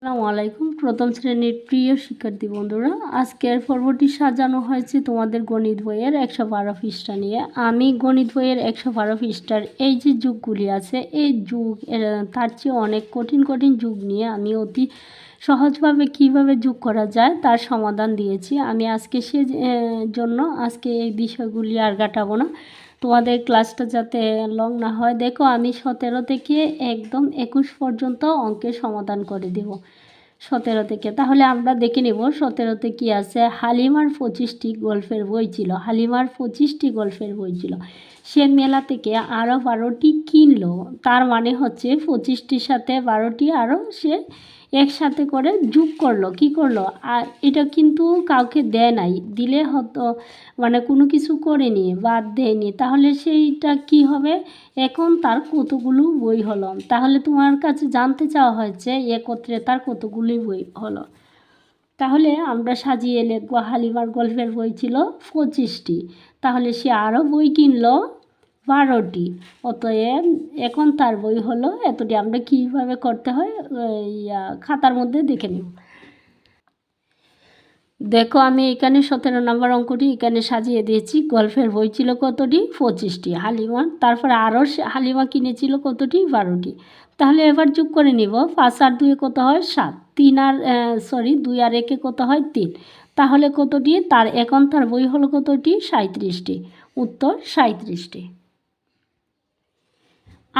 আসসালামু আলাইকুম। প্রথম শ্রেণীর প্রিয় শিক্ষার্থী বন্ধুরা, আজকের পর্বটি সাজানো হয়েছে তোমাদের গণিত বইয়ের 112 পৃষ্ঠা নিয়ে। আমি গণিত বইয়ের 112 পৃষ্ঠার এই যে যুগগুলি আছে, এই যুগ তার চেয়ে অনেক কঠিন কঠিন যুগ নিয়ে আমি অতি সহজভাবে কিভাবে যোগ করা যায় তার সমাধান দিয়েছি। আমি আজকে জন্য আজকে এই বিষয়গুলি আর ঘাটাবো না, তোমাদের ক্লাসটা যাতে লং না হয়। দেখো, আমি 17 থেকে একদম 21 পর্যন্ত অঙ্কের সমাধান করে দেব। 17 থেকে তাহলে আমরা দেখে নেব 17তে কী আছে। হালিমার 25টি গল্পের বই ছিল। হালিমার 25টি গল্পের বই ছিল। সে মেলা থেকে আরও 12টি কিনলো। তার মানে হচ্ছে 25টির সাথে 12টি আরও সে একসাথে করে যোগ করলো। কি করলো? আর এটা কিন্তু কাউকে দেয় নাই, দিলে হতো মানে কোনো কিছু করেনি, বাদ দেয়নি। তাহলে সেইটা কি হবে? এখন তার কতগুলো বই হলো? তাহলে তোমার কাছে জানতে চাওয়া হয়েছে একত্রে তার কতগুলি বই হলো। তাহলে আমরা সাজিয়ে লিখব, হালিমার গল্পের বই ছিল 25টি, তাহলে সে আরও বই কিনলো 12টি, অতএব এখন তার বই হলো এতটি। আমরা কীভাবে করতে হয় খাতার মধ্যে দেখে নেব। দেখো, আমি এখানে 17 নম্বর অঙ্কটি এখানে সাজিয়ে দিয়েছি। গল্পের বই ছিল কতটি? 25টি। হালিমা, তারপরে আরও হালিমা কিনেছিল কতটি? 12টি। তাহলে এবার যোগ করে নিব। 5 আর 2 কত হয়? 7। 2 আর 1 কত হয়? 3। তাহলে কতটি? এখন তার বই হলো কতটি? 37টি। উত্তর 37টি।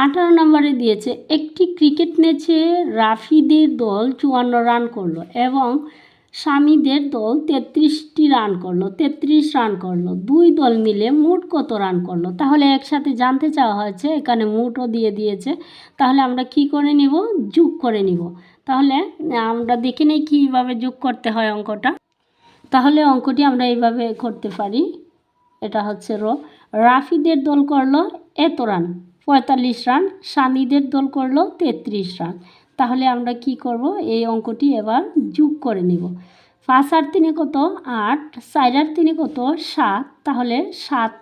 18 নম্বরে দিয়েছে, একটি ক্রিকেট ম্যাচে রাফিদের দল 54 রান করলো এবং স্বামীদের দল 33 রান করলো। দুই দল মিলে মোট কত রান করলো? তাহলে একসাথে জানতে চাওয়া হয়েছে, এখানে মোটও দিয়ে দিয়েছে। তাহলে আমরা কি করে নিব? যোগ করে নিব। তাহলে আমরা দেখে নিই কীভাবে যোগ করতে হয় অঙ্কটা। তাহলে অঙ্কটি আমরা এইভাবে করতে পারি। এটা হচ্ছে রাফিদের দল করলো এত রান, 45 রান। স্বামীদের দল করলো 33 রান। তাহলে আমরা কি করব? এই অঙ্কটি এবার যোগ করে নিব। 5 আর 3 কত? 8। 4 আর 3 কত? 7। তাহলে 7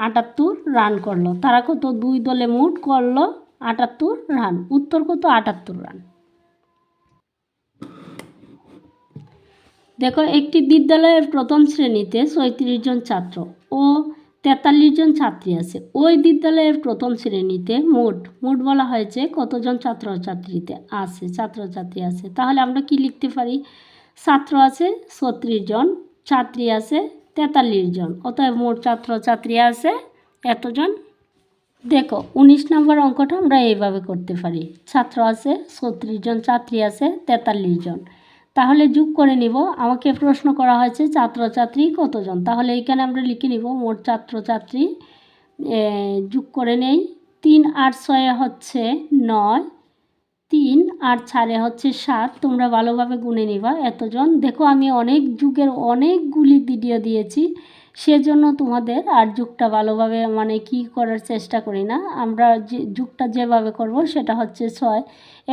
78 রান করলো। তারা কত? দুই দলে মোট করলো 78 রান। উত্তর কত? 78 রান। দেখো, একটি বিদ্যালয়ের প্রথম শ্রেণীতে 37 জন ছাত্র ও 43 জন ছাত্রী আছে। ওই বিদ্যালয়ের প্রথম শ্রেণীতে মোট বলা হয়েছে কতজন ছাত্রছাত্রী আছে। তাহলে আমরা কি লিখতে পারি? ছাত্র আছে 36 জন, ছাত্রী আছে 43 জন, অতএব মোট ছাত্রছাত্রী আছে এতজন। দেখো, 19 নম্বর অঙ্কটা আমরা এইভাবে করতে পারি। ছাত্র আছে 36 জন, ছাত্রী আছে 43 জন। তাহলে যোগ করে নিব। আমাকে প্রশ্ন করা হয়েছে ছাত্রছাত্রী কতজন। তাহলে এইখানে আমরা লিখে নিব মোট ছাত্রছাত্রী। যোগ করে নেই। 3 আর 6 হচ্ছে 9, 3 আর 4 হচ্ছে 7। তোমরা ভালোভাবে গুনে নিবা এতজন। দেখো, আমি অনেক যুগের অনেকগুলি ভিডিও দিয়েছি, সেজন্য তোমাদের আর যুগটা ভালোভাবে কি করার চেষ্টা করি না। আমরা যে যুগটা যেভাবে করব সেটা হচ্ছে 6।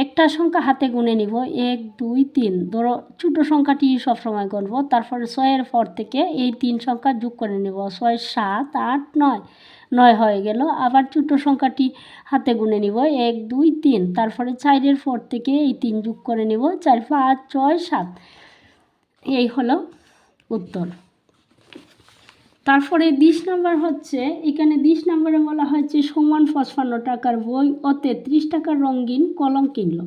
একটা সংখ্যা হাতে গুনে নিব, 1 2 3। ধরো ছোটো সংখ্যাটি সবসময় করব, তারপরে 6-এর পর থেকে এই 3 সংখ্যা যোগ করে নেব। 6 7 8 9, 9 হয়ে গেল। আবার ছোটো সংখ্যাটি হাতে গুনে নিব, 1 2 3। তারপরে 4-এর পর থেকে এই 3 যোগ করে নেব, 4 5 6 7। এই হলো উত্তর। তারপরে 20 নম্বর হচ্ছে, এখানে 20 নম্বরে বলা হয়েছে সমান 55 টাকার বই ও 33 টাকার রঙিন কলম কিনলো।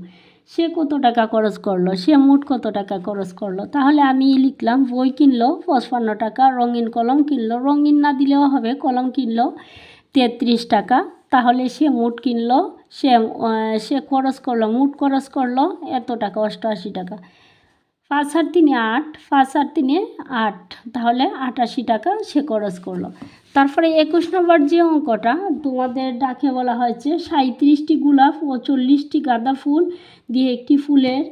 সে কত টাকা খরচ করলো? সে মোট কত টাকা খরচ করলো? তাহলে আমি লিখলাম বই কিনলো 55 টাকা, রঙিন কলম কিনলো, রঙিন না দিলেও হবে, কলম কিনলো 33 টাকা। তাহলে সে মোট কিনলো, সে খরচ করলো, মোট খরচ করলো এত টাকা, 88 টাকা। 5 আর 3 8, 5 আর 3 8, তাহলে 88 টাকা সে খরচ করলো। তারপরে 21 নম্বর যে অঙ্কটা তোমাদের ডাকে বলা হয়েছে, 37টি গোলাপ ও 40টি গাঁদা ফুল দিয়ে একটি ফুলের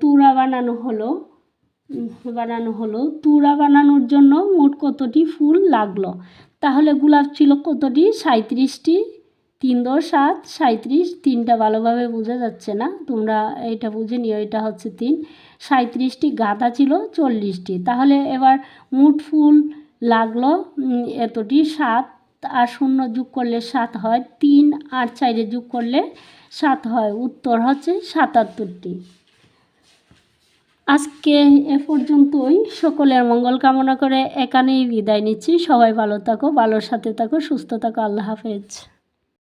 তুড়া বানানো হলো। তুড়া বানানোর জন্য মোট কতটি ফুল লাগলো? তাহলে গোলাপ ছিল কতটি? 37টি। 3 10 7, 37। 3টা ভালোভাবে বোঝা যাচ্ছে না, তোমরা এইটা বুঝে নিও, এটা হচ্ছে 3। 37টি। গাঁদা ছিল 40টি। তাহলে এবার মোট ফুল লাগলো এতটি। 7 আর 0 যোগ করলে 7 হয়, 3 আর 4 যোগ করলে 7 হয়। উত্তর হচ্ছে 77টি। আজকে এ পর্যন্তই। সকলের মঙ্গল কামনা করে এখানেই বিদায় নিচ্ছি। সবাই ভালো থাকো, ভালোর সাথে থাকো, সুস্থ থাকো। আল্লাহ হাফেজ।